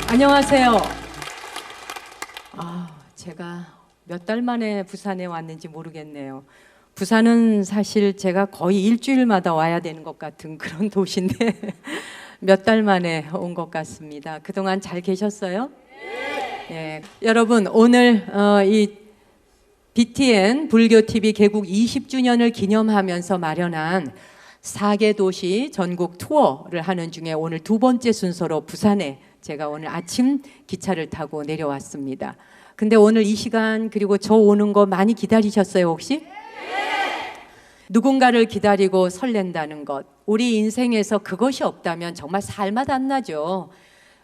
안녕하세요. 제가 몇 달 만에 부산에 왔는지 모르겠네요. 부산은 사실 제가 거의 일주일마다 와야 되는 것 같은 그런 도시인데 몇 달 만에 온 것 같습니다. 그동안 잘 계셨어요? 네. 여러분, 오늘 이 BTN 불교TV 개국 20주년을 기념하면서 마련한 4개 도시 전국 투어를 하는 중에 오늘 두 번째 순서로 부산에 제가 오늘 아침 기차를 타고 내려왔습니다. 근데 오늘 이 시간 그리고 저 오는 거 많이 기다리셨어요 혹시? 네! 누군가를 기다리고 설렌다는 것, 우리 인생에서 그것이 없다면 정말 살맛 안 나죠.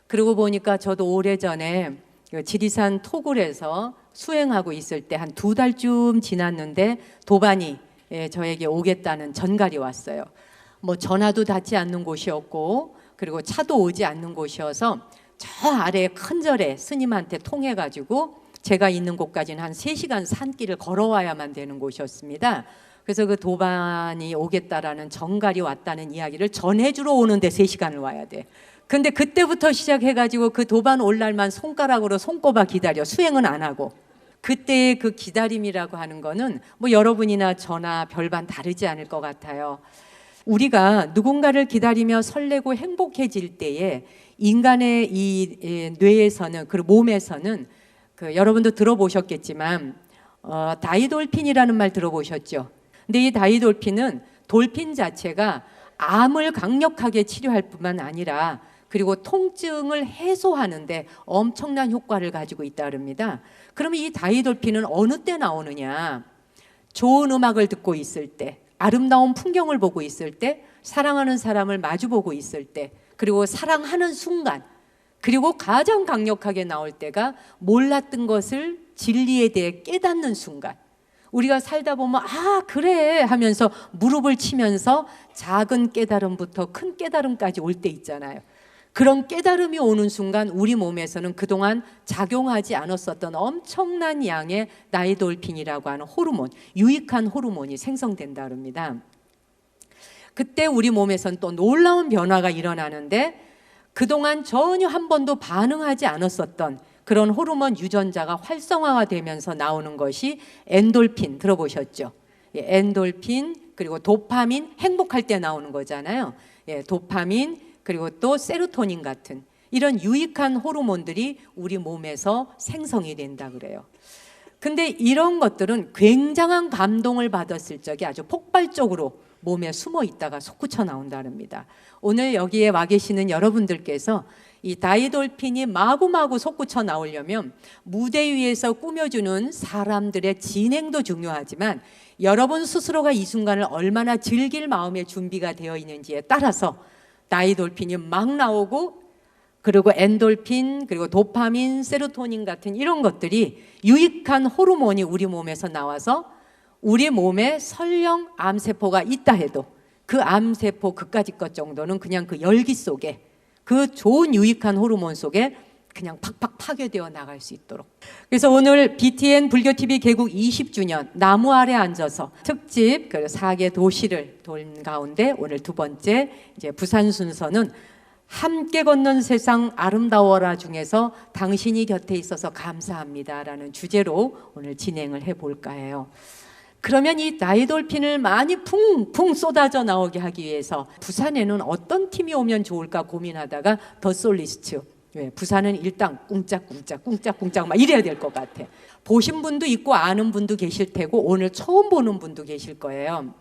그러고 보니까 저도 오래전에 지리산 토굴에서 수행하고 있을 때 한 2달쯤 지났는데 도반이 저에게 오겠다는 전갈이 왔어요. 뭐 전화도 닿지 않는 곳이었고 그리고 차도 오지 않는 곳이어서 저 아래에 큰 절에 스님한테 통해가지고 제가 있는 곳까지는 한 3시간 산길을 걸어와야만 되는 곳이었습니다. 그래서 그 도반이 오겠다라는 전갈이 왔다는 이야기를 전해주러 오는데 3시간을 와야 돼. 근데 그때부터 시작해가지고 그 도반 올 날만 손가락으로 손꼽아 기다려. 수행은 안 하고. 그때의 그 기다림이라고 하는 거는 뭐 여러분이나 저나 별반 다르지 않을 것 같아요. 우리가 누군가를 기다리며 설레고 행복해질 때에 인간의 이 뇌에서는 그리고 몸에서는 여러분도 들어보셨겠지만 다이돌핀이라는 말 들어보셨죠? 근데 이 다이돌핀은 돌핀 자체가 암을 강력하게 치료할 뿐만 아니라 그리고 통증을 해소하는데 엄청난 효과를 가지고 있다 그럽니다. 그러면 이 다이돌핀은 어느 때 나오느냐? 좋은 음악을 듣고 있을 때, 아름다운 풍경을 보고 있을 때, 사랑하는 사람을 마주보고 있을 때, 그리고 사랑하는 순간, 그리고 가장 강력하게 나올 때가 몰랐던 것을 진리에 대해 깨닫는 순간. 우리가 살다 보면 그래 하면서 무릎을 치면서 작은 깨달음부터 큰 깨달음까지 올 때 있잖아요. 그런 깨달음이 오는 순간 우리 몸에서는 그동안 작용하지 않았었던 엄청난 양의 나이돌핀이라고 하는 호르몬, 유익한 호르몬이 생성된다 합니다. 그때 우리 몸에서는 또 놀라운 변화가 일어나는데 그동안 전혀 한 번도 반응하지 않았었던 그런 호르몬 유전자가 활성화가 되면서 나오는 것이 엔돌핀 들어보셨죠? 엔돌핀 그리고 도파민, 행복할 때 나오는 거잖아요. 도파민 그리고 또 세로토닌 같은 이런 유익한 호르몬들이 우리 몸에서 생성이 된다 그래요. 근데 이런 것들은 굉장한 감동을 받았을 적에 아주 폭발적으로 몸에 숨어 있다가 솟구쳐 나온다랍니다. 오늘 여기에 와 계시는 여러분들께서 이 다이돌핀이 마구마구 솟구쳐 나오려면 무대 위에서 꾸며주는 사람들의 진행도 중요하지만 여러분 스스로가 이 순간을 얼마나 즐길 마음의 준비가 되어 있는지에 따라서 다이돌핀이 막 나오고 그리고 엔돌핀 그리고 도파민, 세로토닌 같은 이런 것들이 유익한 호르몬이 우리 몸에서 나와서 우리 몸에 설령 암세포가 있다 해도 그 암세포 그까짓 것 정도는 그냥 그 열기 속에 그 좋은 유익한 호르몬 속에 그냥 팍팍 파괴되어 나갈 수 있도록. 그래서 오늘 BTN 불교TV 개국 20주년 나무 아래 앉아서 특집 4개 도시를 돈 가운데 오늘 두 번째 이제 부산 순서는 함께 걷는 세상 아름다워라 중에서 당신이 곁에 있어서 감사합니다라는 주제로 오늘 진행을 해볼까 해요. 그러면 이 다이돌핀을 많이 풍풍 쏟아져 나오게 하기 위해서 부산에는 어떤 팀이 오면 좋을까 고민하다가 더 솔리스트. 부산은 일단 꿍짝꿍짝 막 이래야 될 것 같아. 보신 분도 있고 아는 분도 계실 테고 오늘 처음 보는 분도 계실 거예요.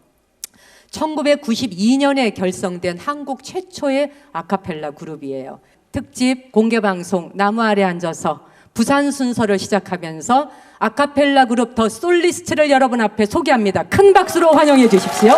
1992년에 결성된 한국 최초의 아카펠라 그룹이에요. 특집 공개방송 나무 아래 앉아서 부산 순서를 시작하면서 아카펠라 그룹 더 솔리스트를 여러분 앞에 소개합니다. 큰 박수로 환영해 주십시오.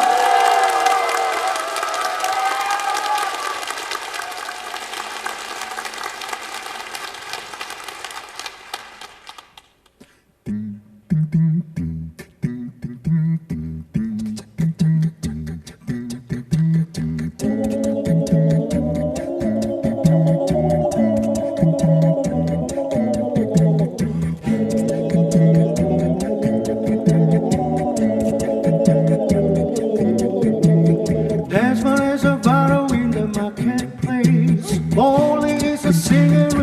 Desmond is a bottle in the marketplace. Bowling is a singing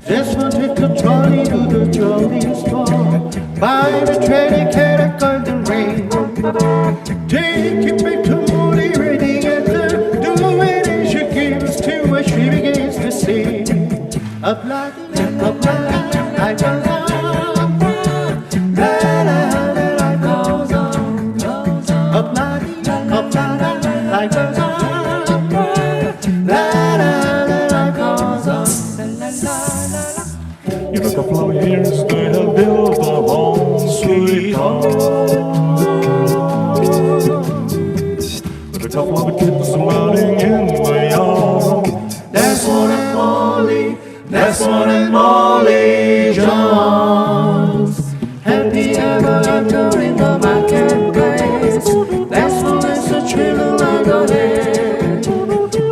Just one take a trolley to the trolley store. Buy the trading cat a golden ring. Take it back to Moody reading at the do it and she gives to a she begins to sing. A bloody, a bloody, I goes on. La la la la goes on. A bloody, I goes on. La la la la goes on. In a couple of years they have built a home, sweet home, with a couple of kids running in the yard. That's one and Molly, that's one and Molly Jones. Happy ever after in the marketplace. That's one that's a thrill I got it.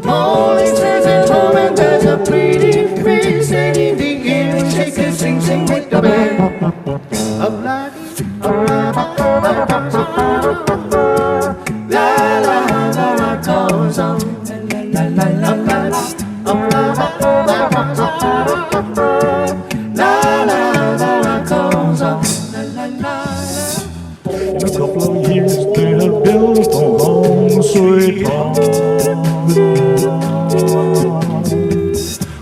Molly says at home and there's a pretty face, and in the air she can sing, sing with the band. A bloody, a la la la la goes on. La la la la la. In a couple of years they have built a home, sweet home,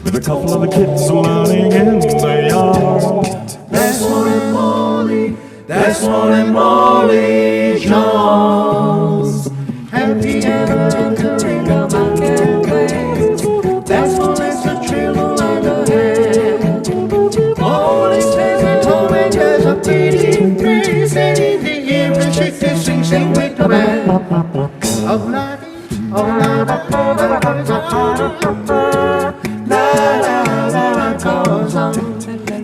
with a couple of the kids running in the yard. That's one and Molly, that's one and Molly Jones. Happy ever after in the marketplace. That's one that's a thrill on the head. Molly stays at home and there's a pretty face, and in the air and she can sing, sing with the band. Oh bloody, oh la la la goes on. La la la la goes on.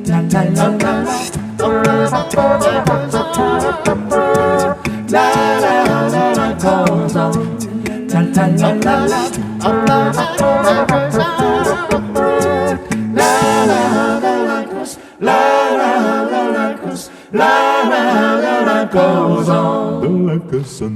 La la la la la. Oh la la la goes on. La la la la goes on. La la la la la. Oh la la la goes on. La la la la goes. La la la la goes. La la la la goes on. Like a sun.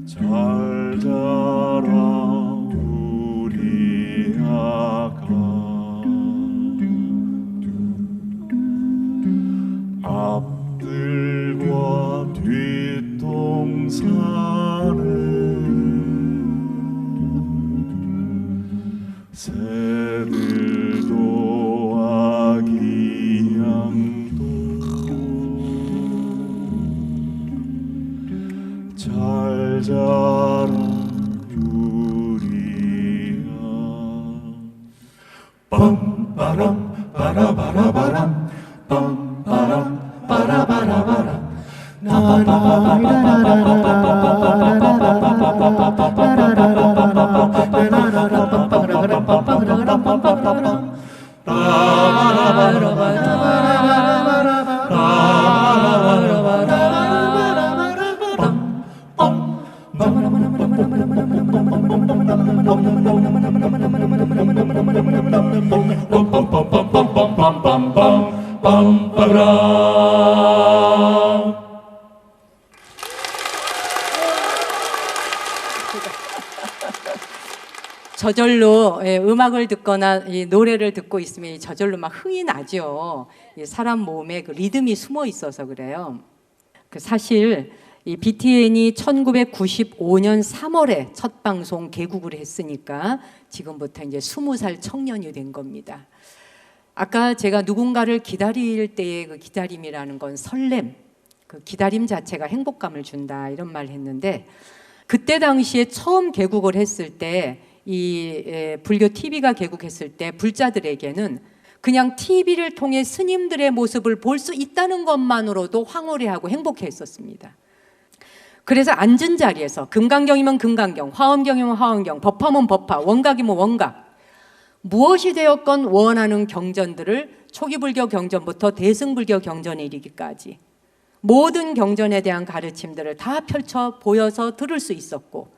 잘 자라 우리 아가 앞들과 뒷동산에 새들도 아기 양도 잘 자라 유리야 빰빠람 빠라바라바람 빰빠람 빠라바라바람 저절로 음악을 듣거나 이 노래를 듣고 있으면 저절로 막 흥이 나죠. 사람 몸에 그 리듬이 숨어 있어서 그래요. 사실 이 BTN이 1995년 3월에 첫 방송 개국을 했으니까 지금부터 이제 20살 청년이 된 겁니다. 아까 제가 누군가를 기다릴 때의 그 기다림이라는 건 설렘, 그 기다림 자체가 행복감을 준다 이런 말 했는데 그때 당시에 처음 개국을 했을 때 이 불교 TV가 개국했을 때 불자들에게는 그냥 TV를 통해 스님들의 모습을 볼 수 있다는 것만으로도 황홀해하고 행복했었습니다. 그래서 앉은 자리에서 금강경이면 금강경, 화엄경이면 화엄경, 법화면 법화, 원각이면 원각 무엇이 되었건 원하는 경전들을 초기불교 경전부터 대승불교 경전에 이르기까지 모든 경전에 대한 가르침들을 다 펼쳐 보여서 들을 수 있었고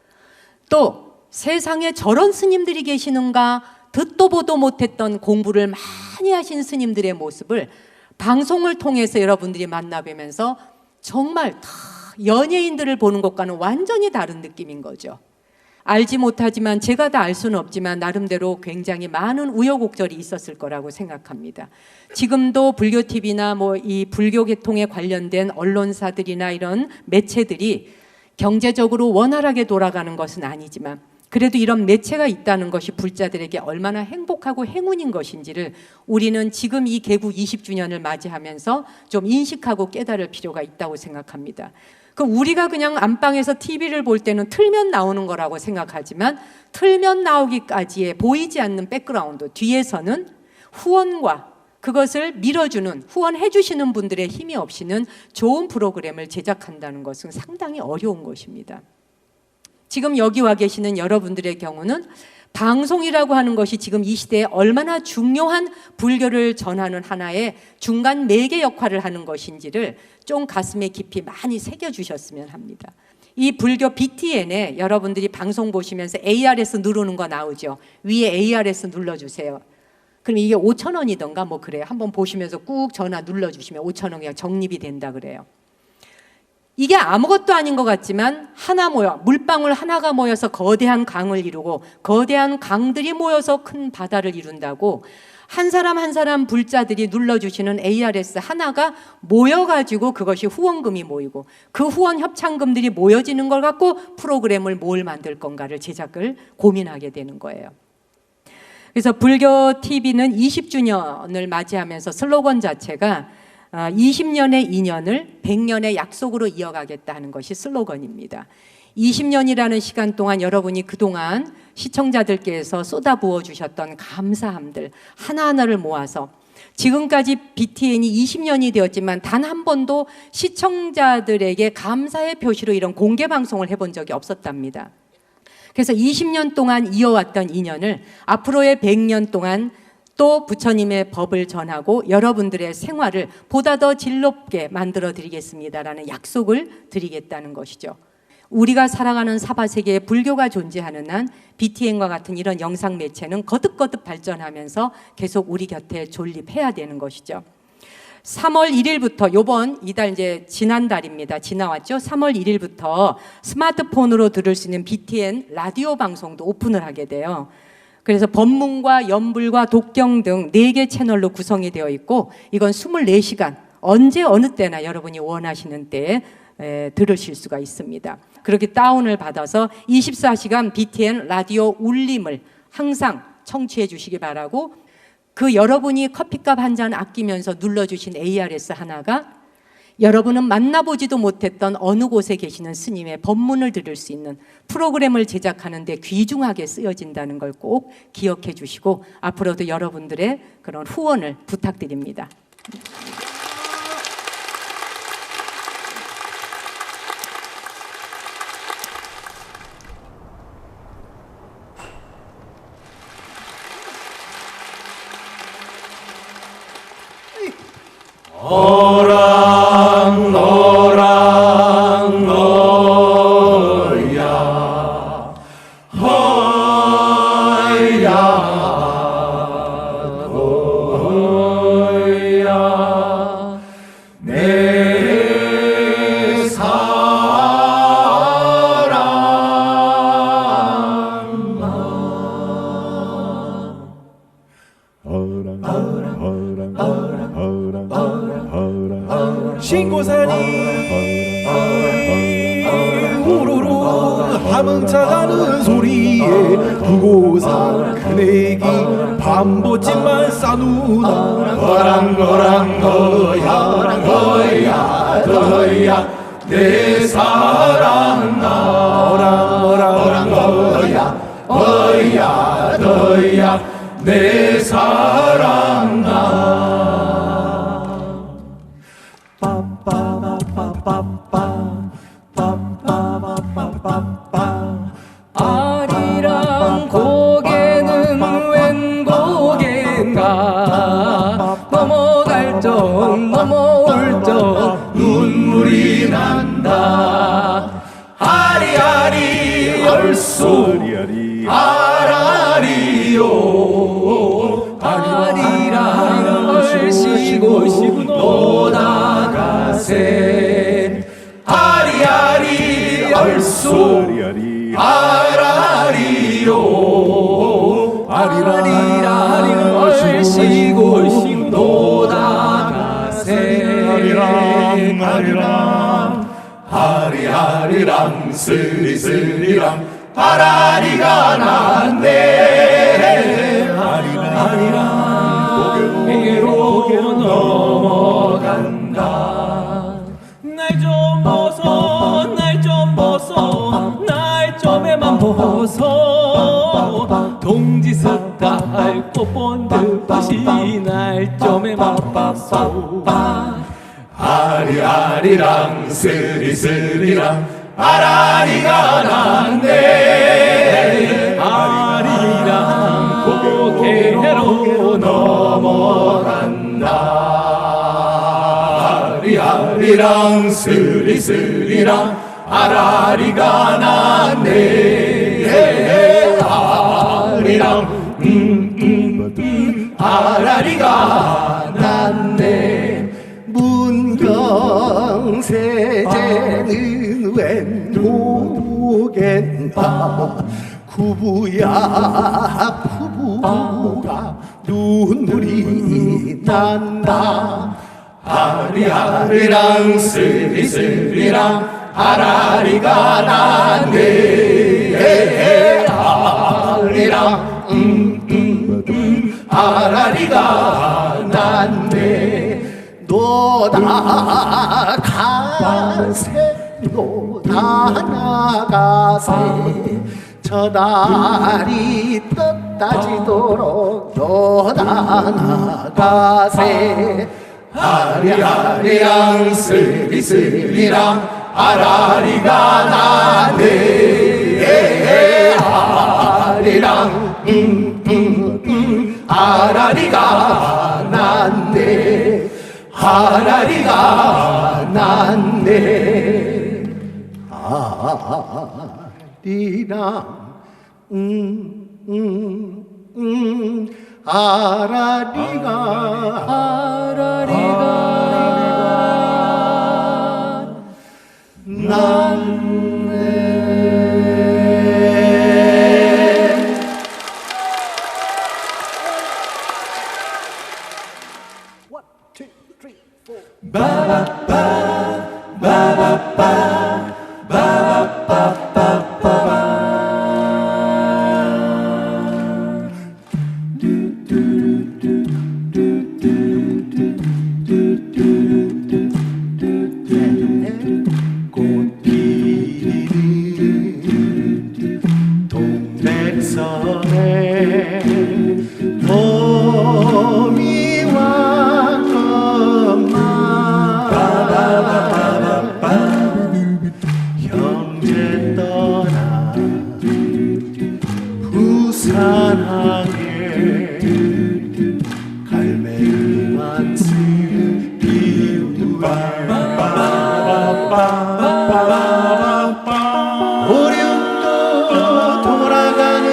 또 세상에 저런 스님들이 계시는가 듣도 보도 못했던 공부를 많이 하신 스님들의 모습을 방송을 통해서 여러분들이 만나뵈면서 정말 다 연예인들을 보는 것과는 완전히 다른 느낌인 거죠. 알지 못하지만 제가 다 알 수는 없지만 나름대로 굉장히 많은 우여곡절이 있었을 거라고 생각합니다. 지금도 불교 TV나 뭐 이 불교 계통에 관련된 언론사들이나 이런 매체들이 경제적으로 원활하게 돌아가는 것은 아니지만 그래도 이런 매체가 있다는 것이 불자들에게 얼마나 행복하고 행운인 것인지를 우리는 지금 이 개국 20주년을 맞이하면서 좀 인식하고 깨달을 필요가 있다고 생각합니다. 그럼 우리가 그냥 안방에서 TV를 볼 때는 틀면 나오는 거라고 생각하지만 틀면 나오기까지의 보이지 않는 백그라운드 뒤에서는 후원과 그것을 밀어주는 후원해 주시는 분들의 힘이 없이는 좋은 프로그램을 제작한다는 것은 상당히 어려운 것입니다. 지금 여기 와 계시는 여러분들의 경우는 방송이라고 하는 것이 지금 이 시대에 얼마나 중요한 불교를 전하는 하나의 중간 매개 역할을 하는 것인지를 좀 가슴에 깊이 많이 새겨주셨으면 합니다. 이 불교 BTN에 여러분들이 방송 보시면서 ARS 누르는 거 나오죠. 위에 ARS 눌러주세요. 그럼 이게 5,000원이던가 뭐 그래요. 한번 보시면서 꾹 전화 눌러주시면 5,000원이 적립이 된다 그래요. 이게 아무것도 아닌 것 같지만 하나 모여 물방울 하나가 모여서 거대한 강을 이루고 거대한 강들이 모여서 큰 바다를 이룬다고 한 사람 한 사람 불자들이 눌러주시는 ARS 하나가 모여가지고 그것이 후원금이 모이고 그 후원 협찬금들이 모여지는 걸 갖고 프로그램을 뭘 만들 건가를 제작을 고민하게 되는 거예요. 그래서 불교 TV는 20주년을 맞이하면서 슬로건 자체가 20년의 인연을 100년의 약속으로 이어가겠다는 것이 슬로건입니다. 20년이라는 시간 동안 여러분이 그동안 시청자들께서 쏟아부어 주셨던 감사함들 하나하나를 모아서 지금까지 BTN이 20년이 되었지만 단 한 번도 시청자들에게 감사의 표시로 이런 공개 방송을 해본 적이 없었답니다. 그래서 20년 동안 이어왔던 인연을 앞으로의 100년 동안 또 부처님의 법을 전하고 여러분들의 생활을 보다 더 질롭게 만들어 드리겠습니다라는 약속을 드리겠다는 것이죠. 우리가 살아가는 사바세계에 불교가 존재하는 한 BTN과 같은 이런 영상 매체는 거듭거듭 발전하면서 계속 우리 곁에 존립해야 되는 것이죠. 3월 1일부터 이달 이제 지난달입니다. 지나왔죠. 3월 1일부터 스마트폰으로 들을 수 있는 BTN 라디오 방송도 오픈을 하게 돼요. 그래서 법문과 연불과 독경 등 4개 채널로 구성이 되어 있고 이건 24시간 언제 어느 때나 여러분이 원하시는 때에 들으실 수가 있습니다. 그렇게 다운을 받아서 24시간 BTN 라디오 울림을 항상 청취해 주시기 바라고 그 여러분이 커피값 한 잔 아끼면서 눌러주신 ARS 하나가 여러분은 만나보지도 못했던 어느 곳에 계시는 스님의 법문을 들을 수 있는 프로그램을 제작하는 데 귀중하게 쓰여진다는 걸 꼭 기억해 주시고 앞으로도 여러분들의 그런 후원을 부탁드립니다. 너랑 너랑 너야 허야 너야 내 신고산이 우르르 함흥차가는 소리에 두고산 큰애기 밤보찜만 싸누나 너랑 너랑 너야 너야 너야 내 사랑 너랑 너랑 너야 너야 너야 내 사랑 아리랑 고개는 웬 고개인가 넘어갈 적 넘어올 적 눈물이 난다 아리아리 열소 아라리요 아리랑 얼씨고 노다가세 아리아리 열소 아라리요 아리랑 얼씨고 노다가세 아리아리랑 스리스리랑 아라리가 났네 아리랑 고개로 넘어간다 날 좀 보소 날 좀 보소 날 좀에만 보소 동지스달 꽃본 듯이 날 좀에만 보소 아리아리랑 스리스리랑 아라리가 났네 아리랑 고개로 넘어간다 아리아리랑 스리스리랑 아라리가 났네 아리랑 아라리가 났네 문경세제는 웬 고겐다 구부야 부부가 눈물이 난다 아리아리랑 스리스리랑 아라리가 났네 아리랑 아라리가 났네 노다가세 노다나가세 저 달이 떴 따지도록 떠나가세 아리아리랑 스리스리랑 아라리가 나네 아리랑 아라리가 났네 아라리가 났네 아리랑 아라리가 났네. One, two, three, four. 꽃피는 동백섬에 봄이 왔건만 형제 떠나 부산항에 갈매기만 쓰는 이유에 오륙도 돌아가는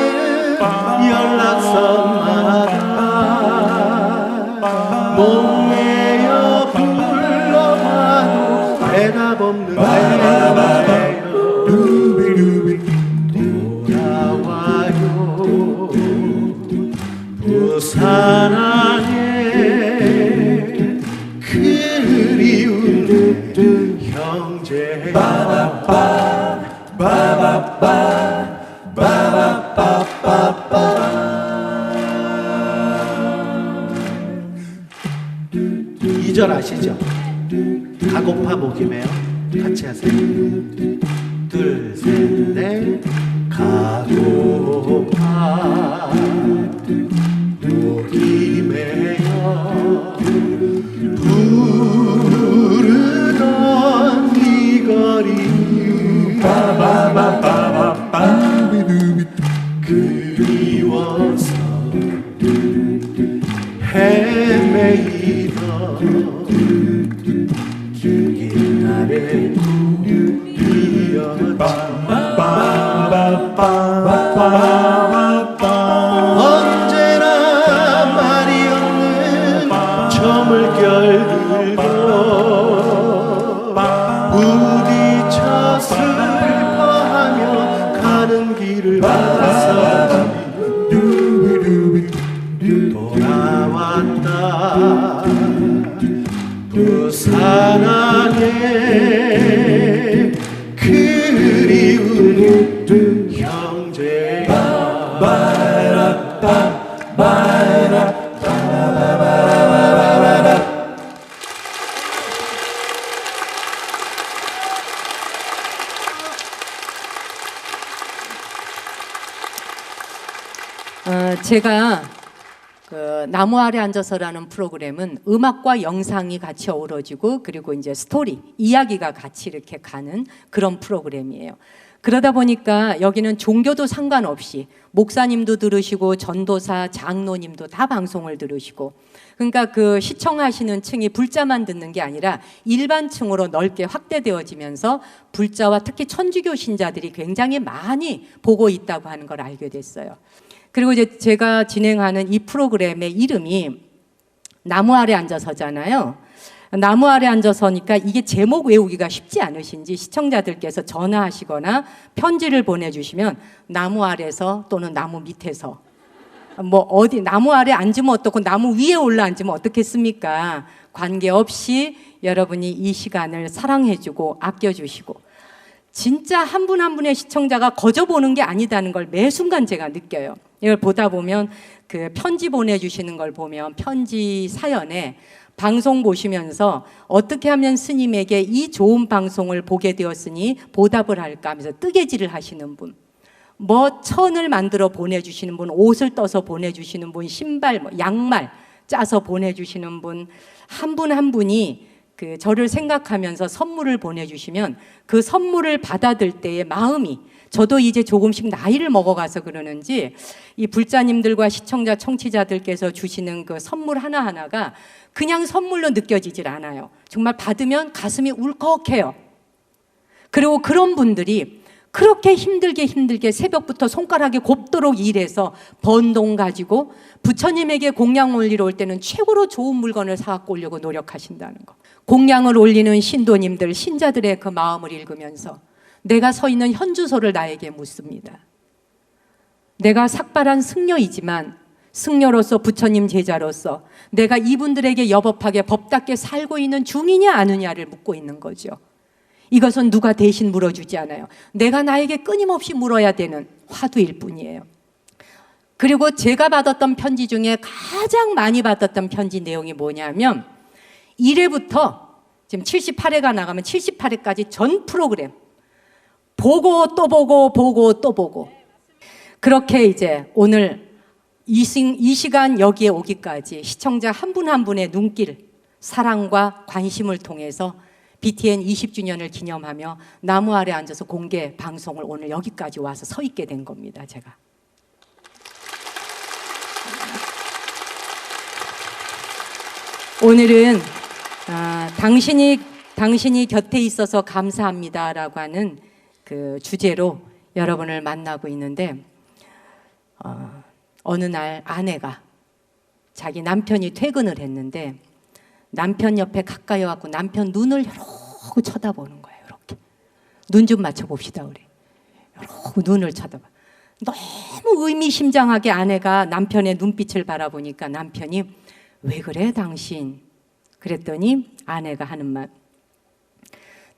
연락선마다 목매여 불러봐도 대답 없는 돌아와요 부산항에 그리운 형제 이 절 아시죠? 가고파 목임해요. 같이 하세요. 둘, 셋, 넷. 가고파 목임해요. 부르던 이 거리 그리워서 헤매이던 죽인 날의 꿈이었지 언제나 말이 없는 저 물결 들고 부딪혀 슬퍼하며 가는 길을 봤어 돌아왔다 부산항에 그리운 형제야 제가 그 나무 아래 앉아서라는 프로그램은 음악과 영상이 같이 어우러지고 그리고 이제 스토리, 이야기가 같이 이렇게 가는 그런 프로그램이에요. 그러다 보니까 여기는 종교도 상관없이 목사님도 들으시고 전도사, 장로님도 다 방송을 들으시고 그러니까 그 시청하시는 층이 불자만 듣는 게 아니라 일반층으로 넓게 확대되어지면서 불자와 특히 천주교 신자들이 굉장히 많이 보고 있다고 하는 걸 알게 됐어요. 그리고 이제 제가 진행하는 이 프로그램의 이름이 나무 아래 앉아서잖아요. 나무 아래 앉아서니까 이게 제목 외우기가 쉽지 않으신지 시청자들께서 전화하시거나 편지를 보내주시면 나무 아래서 또는 나무 밑에서 뭐 어디 나무 아래 앉으면 어떻고 나무 위에 올라 앉으면 어떻겠습니까? 관계없이 여러분이 이 시간을 사랑해주고 아껴주시고 진짜 한 분 한 분의 시청자가 거저 보는 게 아니다는 걸 매 순간 제가 느껴요. 이걸 보다 보면 그 편지 보내주시는 걸 보면 편지 사연에 방송 보시면서 어떻게 하면 스님에게 이 좋은 방송을 보게 되었으니 보답을 할까 하면서 뜨개질을 하시는 분, 뭐 천을 만들어 보내주시는 분, 옷을 떠서 보내주시는 분, 신발, 뭐 양말 짜서 보내주시는 분, 한 분 한 분이 그 저를 생각하면서 선물을 보내주시면 그 선물을 받아들 때의 마음이, 저도 이제 조금씩 나이를 먹어가서 그러는지 이 불자님들과 시청자, 청취자들께서 주시는 그 선물 하나하나가 그냥 선물로 느껴지질 않아요. 정말 받으면 가슴이 울컥해요. 그리고 그런 분들이 그렇게 힘들게 새벽부터 손가락에 곱도록 일해서 번 돈 가지고 부처님에게 공양 올리러 올 때는 최고로 좋은 물건을 사갖고 오려고 노력하신다는 거. 공양을 올리는 신도님들, 신자들의 그 마음을 읽으면서 내가 서 있는 현주소를 나에게 묻습니다. 내가 삭발한 승려이지만 승려로서 부처님 제자로서 내가 이분들에게 여법하게 법답게 살고 있는 중이냐 아니냐를 묻고 있는 거죠. 이것은 누가 대신 물어주지 않아요. 내가 나에게 끊임없이 물어야 되는 화두일 뿐이에요. 그리고 제가 받았던 편지 중에 가장 많이 받았던 편지 내용이 뭐냐면 1회부터 지금 78회가 나가면 78회까지 전 프로그램 보고 또 보고 보고 또 보고, 그렇게 이제 오늘 이 시간 여기에 오기까지 시청자 한 분 한 분의 눈길, 사랑과 관심을 통해서 BTN 20주년을 기념하며 나무 아래 앉아서 공개 방송을 오늘 여기까지 와서 서 있게 된 겁니다. 제가 오늘은 당신이 곁에 있어서 감사합니다라고 하는 그 주제로 여러분을 만나고 있는데, 어느 날 아내가 자기 남편이 퇴근을 했는데 남편 옆에 가까이 와서 남편 눈을 이러고 쳐다보는 거예요. 이렇게 눈 좀 맞춰봅시다 우리. 이러고 눈을 쳐다봐. 너무 의미심장하게 아내가 남편의 눈빛을 바라보니까 남편이 왜 그래 당신? 그랬더니 아내가 하는 말,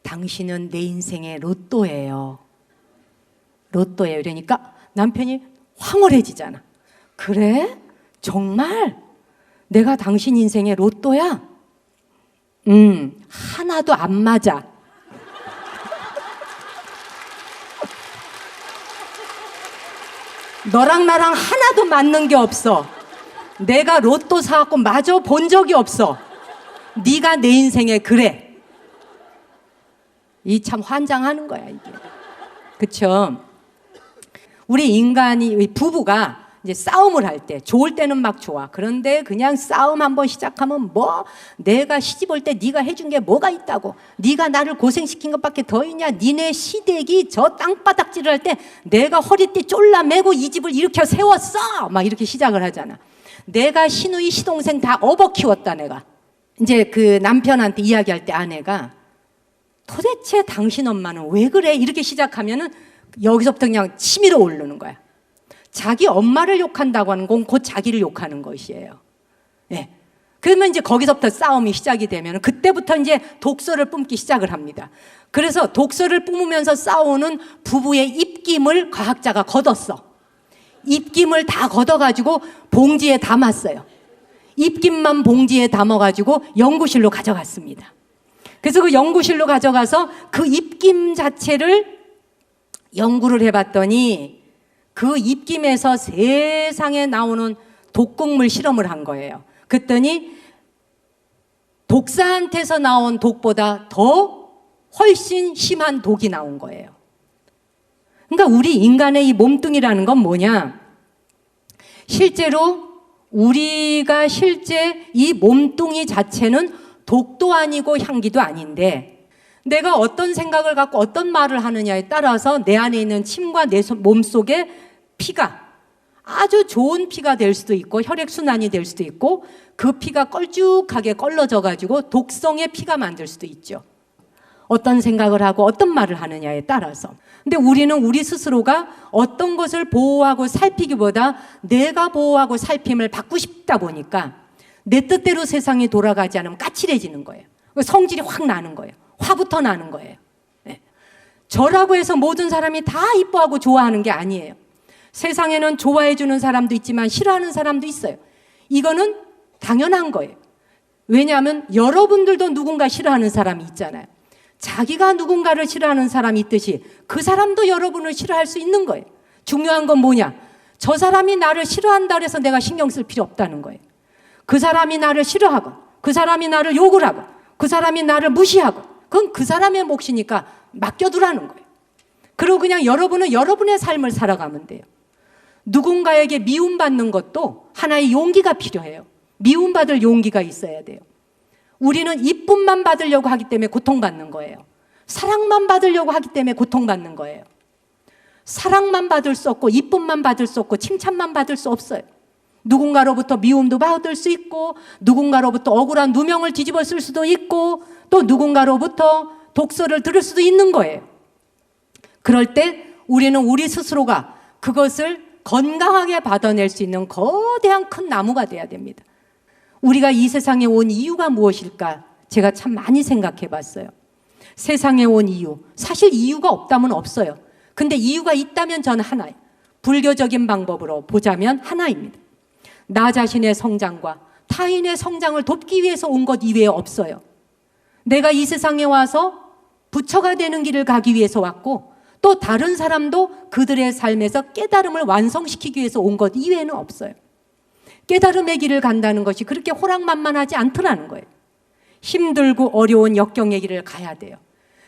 당신은 내 인생의 로또예요. 로또예요. 이러니까 남편이 황홀해지잖아. 그래? 정말? 내가 당신 인생의 로또야? 하나도 안 맞아. 너랑 나랑 하나도 맞는 게 없어. 내가 로또 사갖고 마저 본 적이 없어. 네가 내 인생에 그래. 이 참 환장하는 거야 이게. 그쵸? 우리 인간이, 부부가 이제 싸움을 할 때 좋을 때는 막 좋아. 그런데 그냥 싸움 한번 시작하면 뭐 내가 시집 올 때 네가 해준 게 뭐가 있다고, 네가 나를 고생시킨 것밖에 더 있냐, 니네 시댁이 저 땅바닥질을 할 때 내가 허리띠 쫄라매고 이 집을 일으켜 세웠어, 막 이렇게 시작을 하잖아. 내가 시누이 시동생 다 업어 키웠다 내가. 이제 그 남편한테 이야기할 때 아내가 도대체 당신 엄마는 왜 그래? 이렇게 시작하면은 여기서부터 그냥 치밀어 오르는 거야. 자기 엄마를 욕한다고 하는 건 곧 자기를 욕하는 것이에요. 네. 그러면 이제 거기서부터 싸움이 시작이 되면 그때부터 이제 독소를 뿜기 시작을 합니다. 그래서 독소를 뿜으면서 싸우는 부부의 입김을 과학자가 걷었어. 입김을 다 걷어가지고 봉지에 담았어요. 입김만 봉지에 담아가지고 연구실로 가져갔습니다. 그래서 그 연구실로 가져가서 그 입김 자체를 연구를 해봤더니 그 입김에서 세상에 나오는 독극물 실험을 한 거예요. 그랬더니 독사한테서 나온 독보다 더 훨씬 심한 독이 나온 거예요. 그러니까 우리 인간의 이 몸뚱이라는 건 뭐냐? 실제로 우리가 실제 이 몸뚱이 자체는 독도 아니고 향기도 아닌데, 내가 어떤 생각을 갖고 어떤 말을 하느냐에 따라서 내 안에 있는 침과 내 몸속에 피가 아주 좋은 피가 될 수도 있고 혈액순환이 될 수도 있고 그 피가 걸쭉하게 껄러져 가지고 독성의 피가 만들 수도 있죠. 어떤 생각을 하고 어떤 말을 하느냐에 따라서. 근데 우리는 우리 스스로가 어떤 것을 보호하고 살피기보다 내가 보호하고 살핌을 받고 싶다 보니까 내 뜻대로 세상이 돌아가지 않으면 까칠해지는 거예요. 성질이 확 나는 거예요. 화부터 나는 거예요. 네. 저라고 해서 모든 사람이 다 이뻐하고 좋아하는 게 아니에요. 세상에는 좋아해 주는 사람도 있지만 싫어하는 사람도 있어요. 이거는 당연한 거예요. 왜냐하면 여러분들도 누군가 싫어하는 사람이 있잖아요. 자기가 누군가를 싫어하는 사람이 있듯이 그 사람도 여러분을 싫어할 수 있는 거예요. 중요한 건 뭐냐? 저 사람이 나를 싫어한다 그래서 내가 신경 쓸 필요 없다는 거예요. 그 사람이 나를 싫어하고, 그 사람이 나를 욕을 하고, 그 사람이 나를 무시하고, 그건 그 사람의 몫이니까 맡겨두라는 거예요. 그리고 그냥 여러분은 여러분의 삶을 살아가면 돼요. 누군가에게 미움받는 것도 하나의 용기가 필요해요. 미움받을 용기가 있어야 돼요. 우리는 이쁨만 받으려고 하기 때문에 고통받는 거예요. 사랑만 받으려고 하기 때문에 고통받는 거예요. 사랑만 받을 수 없고 이쁨만 받을 수 없고 칭찬만 받을 수 없어요. 누군가로부터 미움도 받을 수 있고 누군가로부터 억울한 누명을 뒤집어 쓸 수도 있고 또 누군가로부터 독서를 들을 수도 있는 거예요. 그럴 때 우리는 우리 스스로가 그것을 건강하게 받아낼 수 있는 거대한 큰 나무가 돼야 됩니다. 우리가 이 세상에 온 이유가 무엇일까? 제가 참 많이 생각해 봤어요. 세상에 온 이유, 사실 이유가 없다면 없어요. 근데 이유가 있다면 저는 하나예요. 불교적인 방법으로 보자면 하나입니다. 나 자신의 성장과 타인의 성장을 돕기 위해서 온 것 이외에 없어요. 내가 이 세상에 와서 부처가 되는 길을 가기 위해서 왔고 또 다른 사람도 그들의 삶에서 깨달음을 완성시키기 위해서 온 것 이외에는 없어요. 깨달음의 길을 간다는 것이 그렇게 호락만만하지 않더라는 거예요. 힘들고 어려운 역경의 길을 가야 돼요.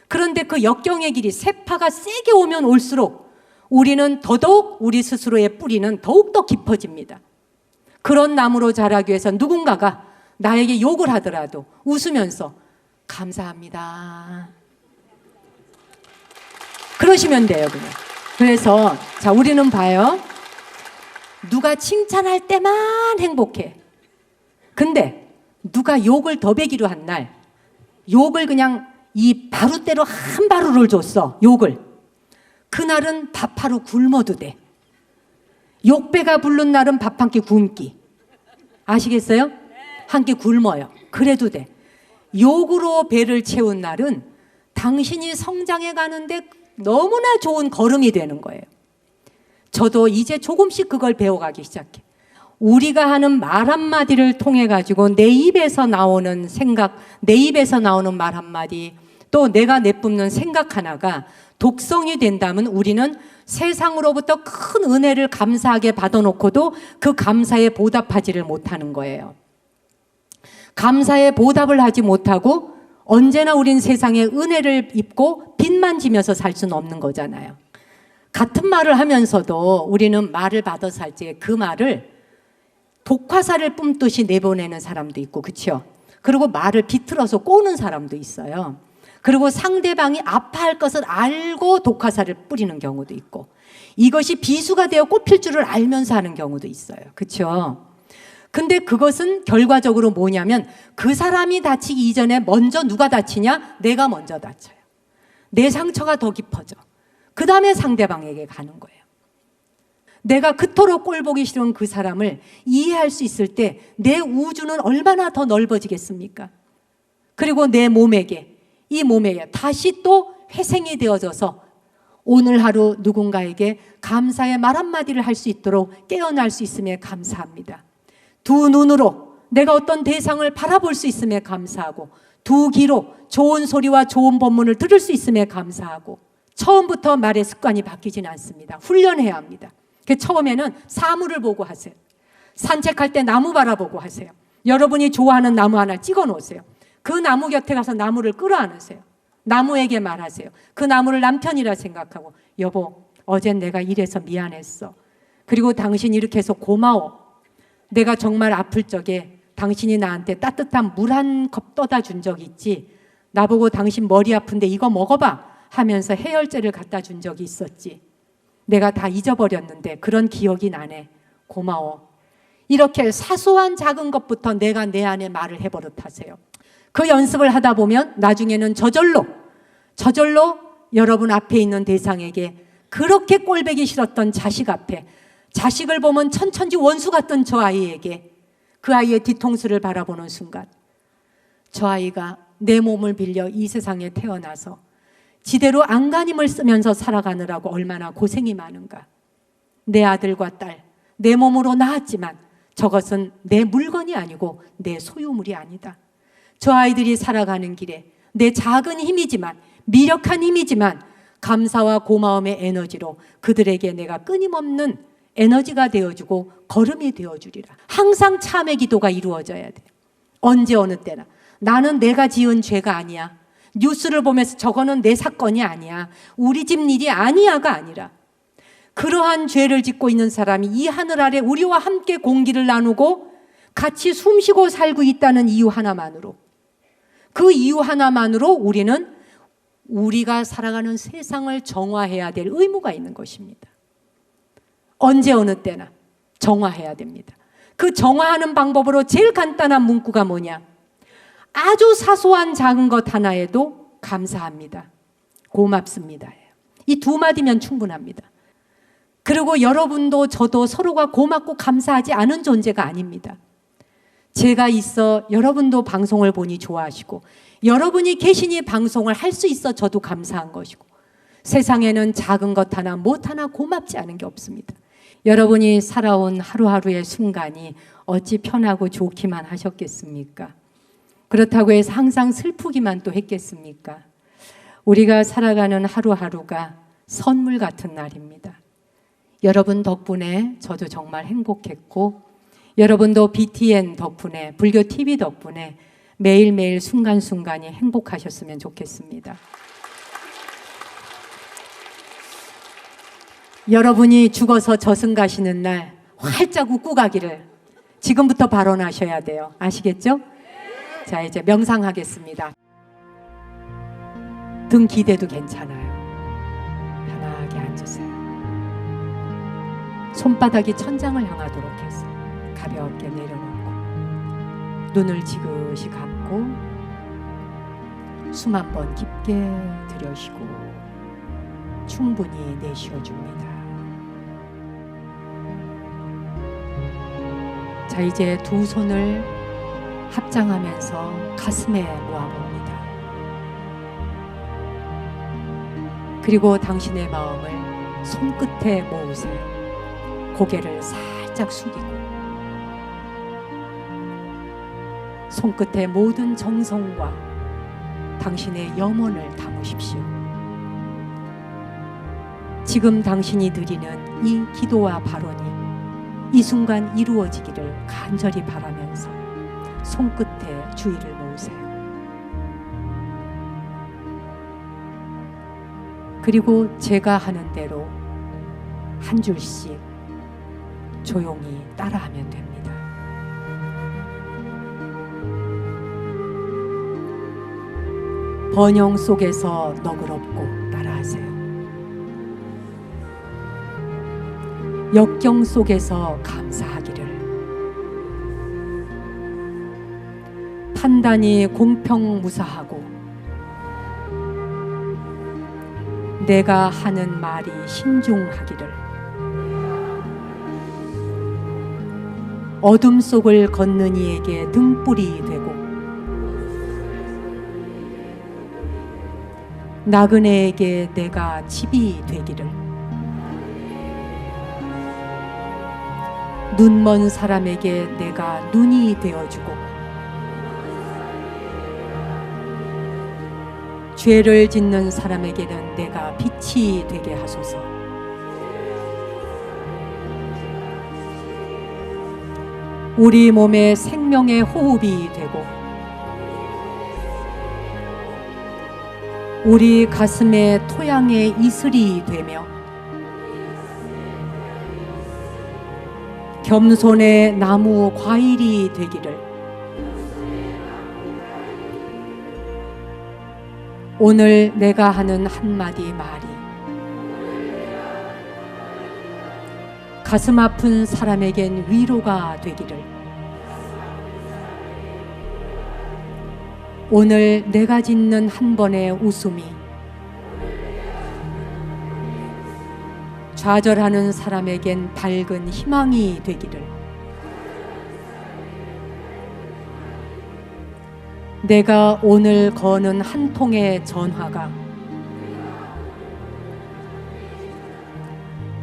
그런데 그 역경의 길이 세파가 세게 오면 올수록 우리는 더더욱 우리 스스로의 뿌리는 더욱더 깊어집니다. 그런 나무로 자라기 위해서 누군가가 나에게 욕을 하더라도 웃으면서 감사합니다. 그러시면 돼요, 그냥. 그래서 자, 우리는 봐요. 누가 칭찬할 때만 행복해. 근데 누가 욕을 더배기로 한 날, 욕을 그냥 이 바루대로 한 바루를 줬어, 욕을. 그날은 밥 하루 굶어도 돼. 욕배가 부른 날은 밥 한 끼 굶기. 아시겠어요? 한 끼 굶어요. 그래도 돼. 욕으로 배를 채운 날은 당신이 성장해 가는데 너무나 좋은 걸음이 되는 거예요. 저도 이제 조금씩 그걸 배워가기 시작해. 우리가 하는 말 한마디를 통해 가지고 내 입에서 나오는 생각, 내 입에서 나오는 말 한마디, 또 내가 내뿜는 생각 하나가 독성이 된다면 우리는 세상으로부터 큰 은혜를 감사하게 받아놓고도 그 감사에 보답하지를 못하는 거예요. 감사에 보답을 하지 못하고 언제나 우린 세상에 은혜를 입고 빚만 지면서 살 수는 없는 거잖아요. 같은 말을 하면서도 우리는 말을 받아서 할 때 그 말을 독화살을 뿜듯이 내보내는 사람도 있고, 그렇죠? 그리고 말을 비틀어서 꼬는 사람도 있어요. 그리고 상대방이 아파할 것을 알고 독화살을 뿌리는 경우도 있고, 이것이 비수가 되어 꼽힐 줄을 알면서 하는 경우도 있어요. 그렇죠? 근데 그것은 결과적으로 뭐냐면 그 사람이 다치기 이전에 먼저 누가 다치냐? 내가 먼저 다쳐요. 내 상처가 더 깊어져. 그 다음에 상대방에게 가는 거예요. 내가 그토록 꼴보기 싫은 그 사람을 이해할 수 있을 때 내 우주는 얼마나 더 넓어지겠습니까? 그리고 내 몸에게, 이 몸에 다시 또 회생이 되어져서 오늘 하루 누군가에게 감사의 말 한마디를 할 수 있도록 깨어날 수 있음에 감사합니다. 두 눈으로 내가 어떤 대상을 바라볼 수 있음에 감사하고, 두 귀로 좋은 소리와 좋은 법문을 들을 수 있음에 감사하고, 처음부터 말의 습관이 바뀌지는 않습니다. 훈련해야 합니다. 처음에는 사물을 보고 하세요. 산책할 때 나무 바라보고 하세요. 여러분이 좋아하는 나무 하나 찍어 놓으세요. 그 나무 곁에 가서 나무를 끌어안으세요. 나무에게 말하세요. 그 나무를 남편이라 생각하고, 여보, 어젠 내가 이래서 미안했어. 그리고 당신 이렇게 해서 고마워. 내가 정말 아플 적에 당신이 나한테 따뜻한 물 한 컵 떠다 준 적 있지. 나보고 당신 머리 아픈데 이거 먹어봐 하면서 해열제를 갖다 준 적이 있었지. 내가 다 잊어버렸는데 그런 기억이 나네. 고마워. 이렇게 사소한 작은 것부터 내가 내 안에 말을 해버릇하세요. 그 연습을 하다 보면 나중에는 저절로 여러분 앞에 있는 대상에게, 그렇게 꼴보기 싫었던 자식 앞에, 자식을 보면 천천지 원수 같던 저 아이에게, 그 아이의 뒤통수를 바라보는 순간, 저 아이가 내 몸을 빌려 이 세상에 태어나서 지대로 안간힘을 쓰면서 살아가느라고 얼마나 고생이 많은가. 내 아들과 딸, 내 몸으로 낳았지만 저것은 내 물건이 아니고 내 소유물이 아니다. 저 아이들이 살아가는 길에 내 작은 힘이지만, 미력한 힘이지만 감사와 고마움의 에너지로 그들에게 내가 끊임없는 에너지가 되어주고 걸음이 되어주리라. 항상 참의 기도가 이루어져야 돼. 언제 어느 때나. 나는 내가 지은 죄가 아니야. 뉴스를 보면서 저거는 내 사건이 아니야. 우리 집 일이 아니야가 아니라 그러한 죄를 짓고 있는 사람이 이 하늘 아래 우리와 함께 공기를 나누고 같이 숨쉬고 살고 있다는 이유 하나만으로, 그 이유 하나만으로 우리는 우리가 살아가는 세상을 정화해야 될 의무가 있는 것입니다. 언제 어느 때나 정화해야 됩니다. 그 정화하는 방법으로 제일 간단한 문구가 뭐냐? 아주 사소한 작은 것 하나에도 감사합니다, 고맙습니다. 이 두 마디면 충분합니다. 그리고 여러분도 저도 서로가 고맙고 감사하지 않은 존재가 아닙니다. 제가 있어 여러분도 방송을 보니 좋아하시고, 여러분이 계시니 방송을 할 수 있어 저도 감사한 것이고, 세상에는 작은 것 하나 못 하나 고맙지 않은 게 없습니다. 여러분이 살아온 하루하루의 순간이 어찌 편하고 좋기만 하셨겠습니까? 그렇다고 해서 항상 슬프기만 또 했겠습니까? 우리가 살아가는 하루하루가 선물 같은 날입니다. 여러분 덕분에 저도 정말 행복했고, 여러분도 BTN 덕분에, 불교 TV 덕분에 매일매일 순간순간이 행복하셨으면 좋겠습니다. 여러분이 죽어서 저승 가시는 날 활짝 웃고 가기를 지금부터 발언하셔야 돼요. 아시겠죠? 자, 이제 명상하겠습니다. 등 기대도 괜찮아요. 편하게 앉으세요. 손바닥이 천장을 향하도록 해서 가볍게 내려놓고 눈을 지그시 감고 숨 한 번 깊게 들여쉬고 충분히 내쉬어줍니다. 자, 이제 두 손을 합장하면서 가슴에 모아봅니다. 그리고 당신의 마음을 손끝에 모으세요. 고개를 살짝 숙이고 손끝에 모든 정성과 당신의 염원을 담으십시오. 지금 당신이 드리는 이 기도와 발언이 이 순간 이루어지기를 간절히 바라면서 손끝에 주의를 모으세요. 그리고 제가 하는 대로 한 줄씩 조용히 따라하면 됩니다. 번영 속에서 너그럽고 따라하세요. 역경 속에서 감사하기를. 판단이 공평무사하고 내가 하는 말이 신중하기를. 어둠 속을 걷는 이에게 등불이 되고 나그네에게 내가 집이 되기를. 눈먼 사람에게 내가 눈이 되어주고 죄를 짓는 사람에게는 내가 빛이 되게 하소서. 우리 몸에 생명의 호흡이 되고 우리 가슴에 토양의 이슬이 되며 겸손의 나무 과일이 되기를. 오늘 내가 하는 한마디 말이 가슴 아픈 사람에겐 위로가 되기를. 오늘 내가 짓는 한 번의 웃음이 좌절하는 사람에겐 밝은 희망이 되기를. 내가 오늘 거는 한 통의 전화가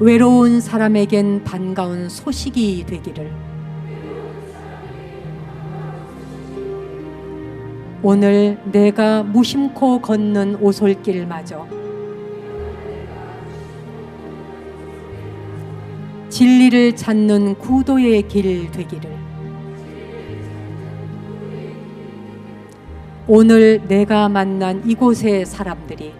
외로운 사람에겐 반가운 소식이 되기를. 오늘 내가 무심코 걷는 오솔길마저 진리를 찾는 구도의 길 되기를. 오늘 내가 만난 이곳의 사람들이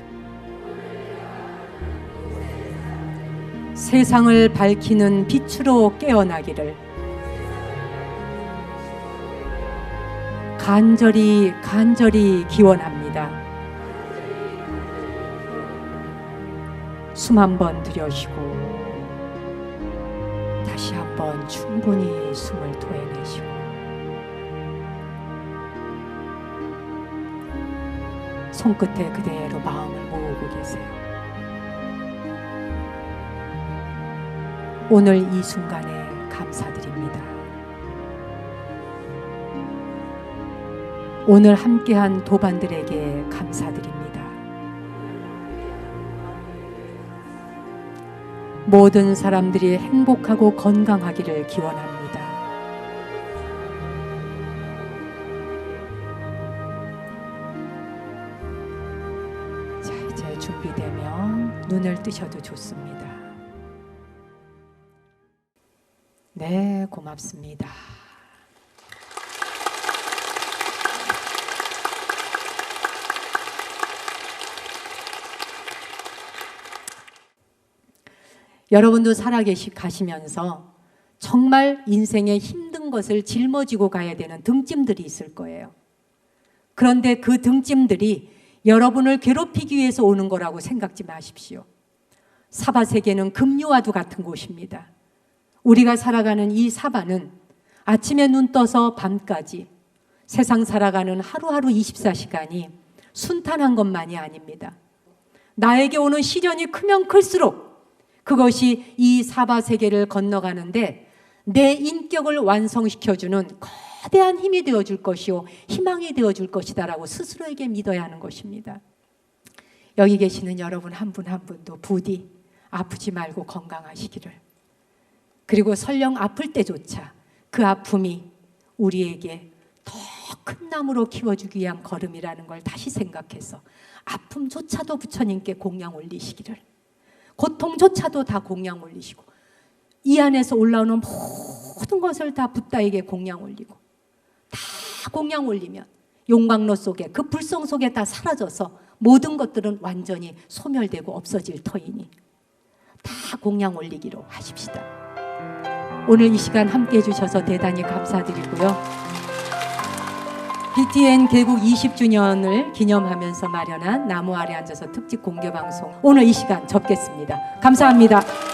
세상을 밝히는 빛으로 깨어나기를 간절히 기원합니다. 숨 한번 들여쉬고 다시 한번 충분히 숨을 토해내시고 손끝에 그대로 마음을 모으고 계세요. 오늘 이 순간에 감사드립니다. 오늘 함께한 도반들에게 감사드립니다. 모든 사람들이 행복하고 건강하기를 기원합니다. 자, 이제 준비되면 눈을 뜨셔도 좋습니다. 네, 고맙습니다. 여러분도 가시면서 정말 인생에 힘든 것을 짊어지고 가야 되는 등짐들이 있을 거예요. 그런데 그 등짐들이 여러분을 괴롭히기 위해서 오는 거라고 생각지 마십시오. 사바세계는 급류와도 같은 곳입니다. 우리가 살아가는 이 사바는 아침에 눈 떠서 밤까지 세상 살아가는 하루하루 24시간이 순탄한 것만이 아닙니다. 나에게 오는 시련이 크면 클수록 그것이 이 사바세계를 건너가는데 내 인격을 완성시켜주는 거대한 힘이 되어줄 것이요 희망이 되어줄 것이다라고 스스로에게 믿어야 하는 것입니다. 여기 계시는 여러분 한 분 한 분도 부디 아프지 말고 건강하시기를, 그리고 설령 아플 때조차 그 아픔이 우리에게 더 큰 나무로 키워주기 위한 걸음이라는 걸 다시 생각해서 아픔조차도 부처님께 공양 올리시기를, 고통조차도 다 공양 올리시고 이 안에서 올라오는 모든 것을 다 붓다에게 공양 올리고 다 공양 올리면 용광로 속에 그 불성 속에 다 사라져서 모든 것들은 완전히 소멸되고 없어질 터이니 다 공양 올리기로 하십시다. 오늘 이 시간 함께해 주셔서 대단히 감사드리고요. BTN 개국 20주년을 기념하면서 마련한 나무 아래 앉아서 특집 공개방송 오늘 이 시간 접겠습니다. 감사합니다.